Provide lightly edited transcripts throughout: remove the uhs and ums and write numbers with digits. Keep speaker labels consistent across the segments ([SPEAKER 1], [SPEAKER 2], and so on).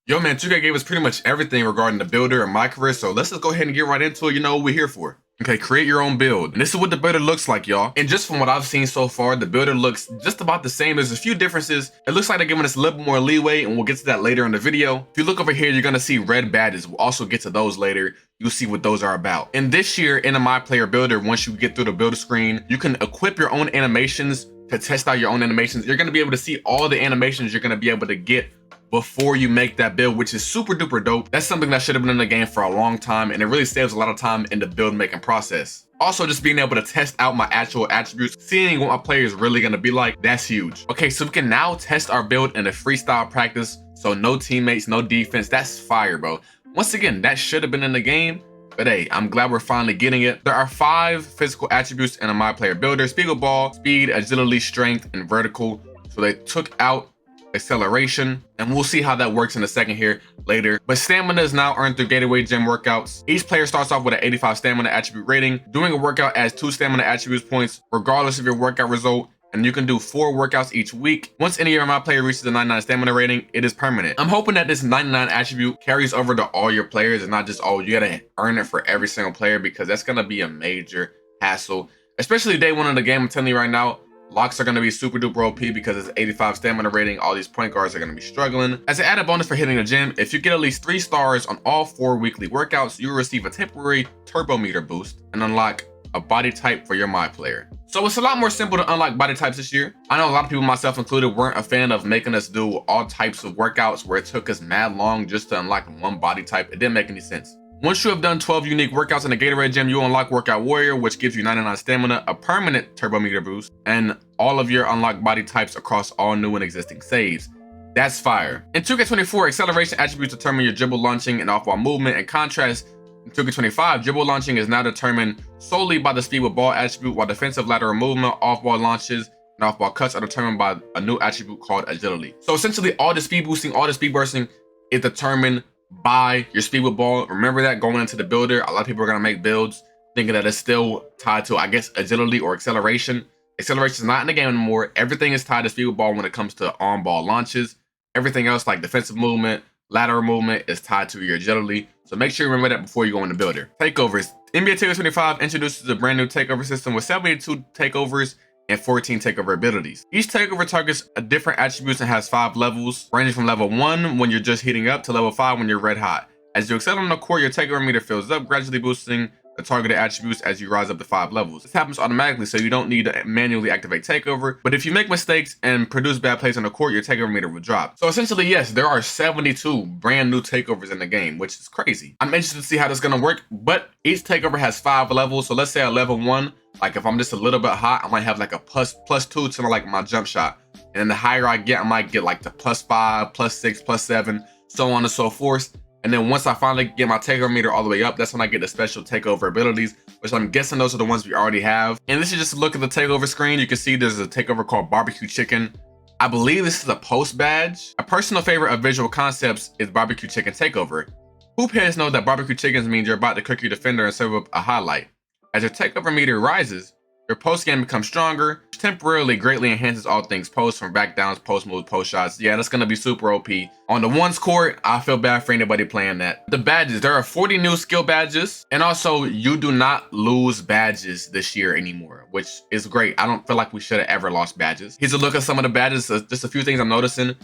[SPEAKER 1] Yo man, 2K gave us pretty much everything regarding the builder and my career, so let's just go ahead and get right into it. You know what we're here for. Okay, create your own build. And this is what the builder looks like, y'all. And just from what I've seen so far, the builder looks just about the same. There's a few differences. It looks like they're giving us a little bit more leeway, and we'll get to that later in the video. If you look over here, you're gonna see red badges. We'll also get to those later. You'll see what those are about. And this year in a My Player builder, once you get through the builder screen, you can equip your own animations to test out your own animations. You're gonna be able to see all the animations you're gonna be able to get before you make that build, which is super duper dope. That's something that should have been in the game for a long time, and it really saves a lot of time in the build making process. Also, just being able to test out my actual attributes, seeing what my player is really gonna be like, that's huge. Okay, so we can now test our build in a freestyle practice, so no teammates, no defense. That's fire, bro. Once again, that should have been in the game, but hey, I'm glad we're finally getting it. There are 5 physical attributes in a My Player builder: speedball, speed, agility, strength, and vertical. So they took out acceleration, and we'll see how that works in a second here later. But stamina is now earned through Gateway Gym workouts. Each player starts off with an 85 stamina attribute rating. Doing a workout adds 2 stamina attributes points regardless of your workout result, and you can do 4 workouts each week. Once any of My Player reaches the 99 stamina rating, it is permanent. I'm hoping that this 99 attribute carries over to all your players and not just, oh, you gotta earn it for every single player, because that's gonna be a major hassle, especially day 1 of the game. I'm telling you right now, locks are going to be super duper OP because it's 85 stamina rating. All these point guards are going to be struggling. As an added bonus for hitting the gym, if you get at least 3 stars on all 4 weekly workouts, you will receive a temporary turbo meter boost and unlock a body type for your My Player. So it's a lot more simple to unlock body types this year. I know a lot of people, myself included, weren't a fan of making us do all types of workouts where it took us mad long just to unlock one body type. It didn't make any sense. Once you have done 12 unique workouts in the Gatorade Gym, you unlock Workout Warrior, which gives you 99 stamina, a permanent turbo meter boost, and all of your unlocked body types across all new and existing saves. That's fire. In 2K24, acceleration attributes determine your dribble launching and off-ball movement. In contrast, in 2K25, dribble launching is now determined solely by the speed with ball attribute, while defensive lateral movement, off-ball launches, and off-ball cuts are determined by a new attribute called agility. So essentially, all the speed boosting, all the speed bursting is determined by your speed with ball. Remember that going into the builder. A lot of people are going to make builds thinking that it's still tied to, I guess, agility or acceleration. Acceleration is not in the game anymore. Everything is tied to speed with ball when it comes to on-ball launches. Everything else, like defensive movement, lateral movement, is tied to your agility. So make sure you remember that before you go in the builder. Takeovers. NBA2K25 introduces a brand new takeover system with 72 takeovers and 14 takeover abilities. Each takeover targets a different attributes and has 5 levels, ranging from level 1 when you're just heating up to level 5 when you're red hot. As you excel on the court, your takeover meter fills up, gradually boosting the targeted attributes as you rise up to 5 levels. This happens automatically, so you don't need to manually activate takeover, but if you make mistakes and produce bad plays on the court, your takeover meter will drop. So essentially, yes, there are 72 brand new takeovers in the game, which is crazy. I'm interested to see how this is gonna work, but each takeover has 5 levels. So let's say at level 1, like if I'm just a little bit hot, I might have like a plus 2 to like my jump shot. And then the higher I get, I might get like the +5, +6, +7, so on and so forth. And then once I finally get my takeover meter all the way up, that's when I get the special takeover abilities, which I'm guessing those are the ones we already have. And this is just a look at the takeover screen. You can see there's a takeover called Barbecue Chicken. I believe this is a post badge. A personal favorite of Visual Concepts is Barbecue Chicken Takeover. Hoop heads know that barbecue chickens means you're about to cook your defender and serve up a highlight. As your takeover meter rises, your post game becomes stronger, which temporarily greatly enhances all things post, from back downs, post moves, post shots. Yeah, that's gonna be super OP. On the ones court, I feel bad for anybody playing that. The badges, there are 40 new skill badges, and also you do not lose badges this year anymore, which is great. I don't feel like we should have ever lost badges. Here's a look at some of the badges, just a few things I'm noticing.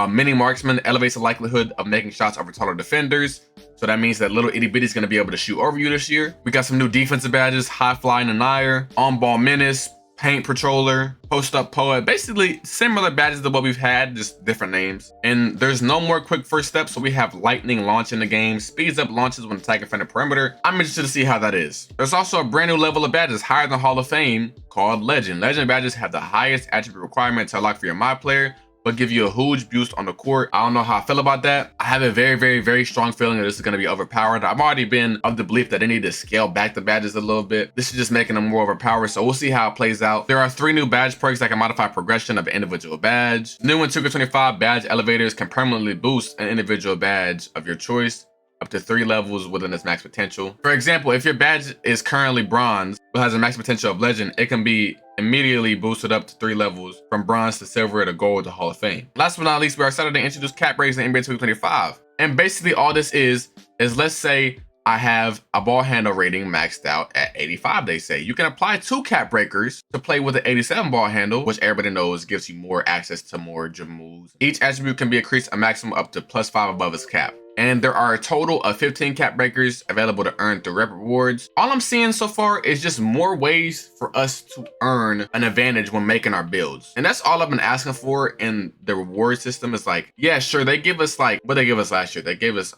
[SPEAKER 1] Mini Marksman elevates the likelihood of making shots over taller defenders. So that means that little itty bitty is going to be able to shoot over you this year. We got some new defensive badges: High Fly Denier, On Ball Menace, Paint Patroller, Post Up Poet. Basically similar badges to what we've had, just different names. And there's no more quick first steps, so we have Lightning Launch in the game. Speeds up launches when attacking from the perimeter. I'm interested to see how that is. There's also a brand new level of badges higher than Hall of Fame called Legend. Legend badges have the highest attribute requirement to unlock for your My Player, but give you a huge boost on the court. I don't know how I feel about that. I have a very strong feeling that this is going to be overpowered. I've already been of the belief that they need to scale back the badges a little bit. This is just making them more overpowered, so we'll see how it plays out. There are 3 new badge perks that can modify progression of an individual badge. New in 2K25, badge elevators can permanently boost an individual badge of your choice up to 3 levels within its max potential. For example, if your badge is currently bronze but has a max potential of legend, it can be immediately boosted up to 3 levels from bronze to silver to gold to Hall of Fame. Last but not least, we are excited to introduce cap rates in NBA2K25. And basically all this is let's say I have a ball handle rating maxed out at 85, they say. You can apply 2 cap breakers to play with an 87 ball handle, which everybody knows gives you more access to more dribble moves. Each attribute can be increased a maximum up to +5 above its cap. And there are a total of 15 cap breakers available to earn through rep rewards. All I'm seeing so far is just more ways for us to earn an advantage when making our builds. And that's all I've been asking for in the reward system. Is like, yeah, sure, they give us like, what they give us last year? They gave us,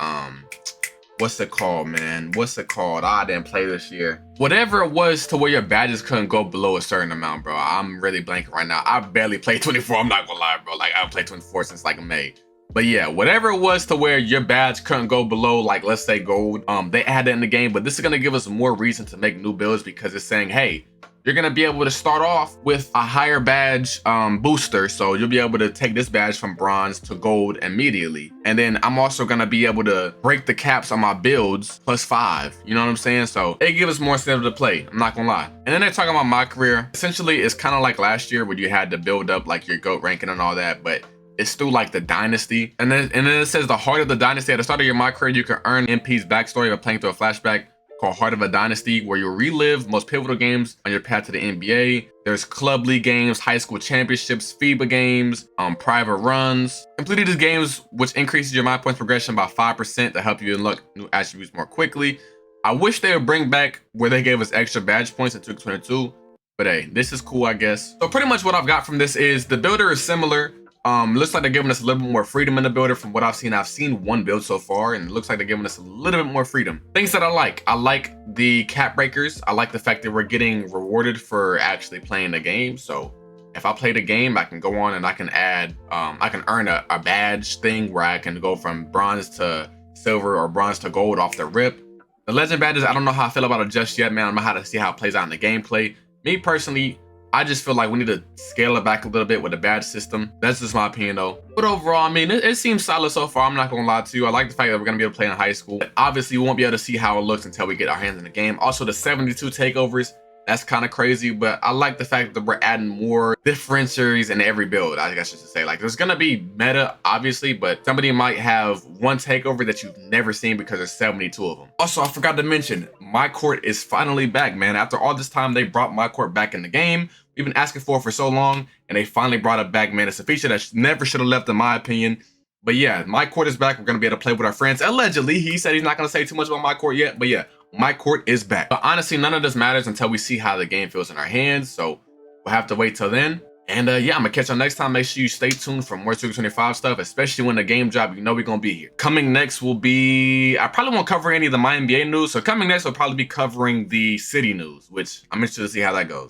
[SPEAKER 1] what's it called, man? What's it called? I didn't play this year. Whatever it was to where your badges couldn't go below a certain amount, bro. I'm really blanking right now. I barely played 24. I'm not gonna lie, bro. Like, I haven't played 24 since like May. But yeah, whatever it was to where your badge couldn't go below, like, let's say gold, they add that in the game. But this is gonna give us more reason to make new builds, because it's saying, hey, you're gonna be able to start off with a higher badge booster. So you'll be able to take this badge from bronze to gold immediately. And then I'm also gonna be able to break the caps on my builds +5. You know what I'm saying? So it gives us more incentive to play. I'm not gonna lie. And then they're talking about my career. Essentially, it's kind of like last year where you had to build up like your GOAT ranking and all that, but it's through like the dynasty. And then it says the heart of the dynasty. At the start of your My Career, you can earn MP's backstory by playing through a flashback called Heart of a Dynasty, where you'll relive most pivotal games on your path to the NBA. There's club league games, high school championships, FIBA games, private runs. Completing these games, which increases your My Points progression by 5% to help you unlock new attributes more quickly. I wish they would bring back where they gave us extra badge points in 2K22, but hey, this is cool, I guess. So pretty much what I've got from this is the builder is similar. Looks like they're giving us a little bit more freedom in the builder from what I've seen. I've seen one build so far, and it looks like they're giving us a little bit more freedom. Things that I like the cap breakers. I like the fact that we're getting rewarded for actually playing the game. So if I play the game, I can go on and I can add, I can earn a badge thing where I can go from bronze to silver or bronze to gold off the rip. The legend badges, I don't know how I feel about it just yet, man. I'm gonna have to see how it plays out in the gameplay. Me personally, I just feel like we need to scale it back a little bit with the badge system. That's just my opinion though. But overall, I mean, it seems solid so far. I'm not gonna lie to you. I like the fact that we're gonna be able to play in high school. But obviously, we won't be able to see how it looks until we get our hands in the game. Also, the 72 takeovers, that's kind of crazy, but I like the fact that we're adding more differentiators in every build, I guess I should say. Like, there's gonna be meta, obviously, but somebody might have one takeover that you've never seen because there's 72 of them. Also, I forgot to mention, My Court is finally back, man. After all this time, they brought My Court back in the game. We've been asking for it for so long, and they finally brought it back, man. It's a feature that never should have left, in my opinion. But yeah, My Court is back. We're gonna be able to play with our friends. Allegedly, he said he's not gonna say too much about My Court yet, but yeah, My Court is back. But honestly, none of this matters until we see how the game feels in our hands. So we'll have to wait till then. And yeah, I'm gonna catch y'all next time. Make sure you stay tuned for more 2K25 stuff, especially when the game drop. You know we're gonna be here. Coming next will be, I probably won't cover any of the My NBA news. So coming next will probably be covering the city news, which I'm interested to see how that goes.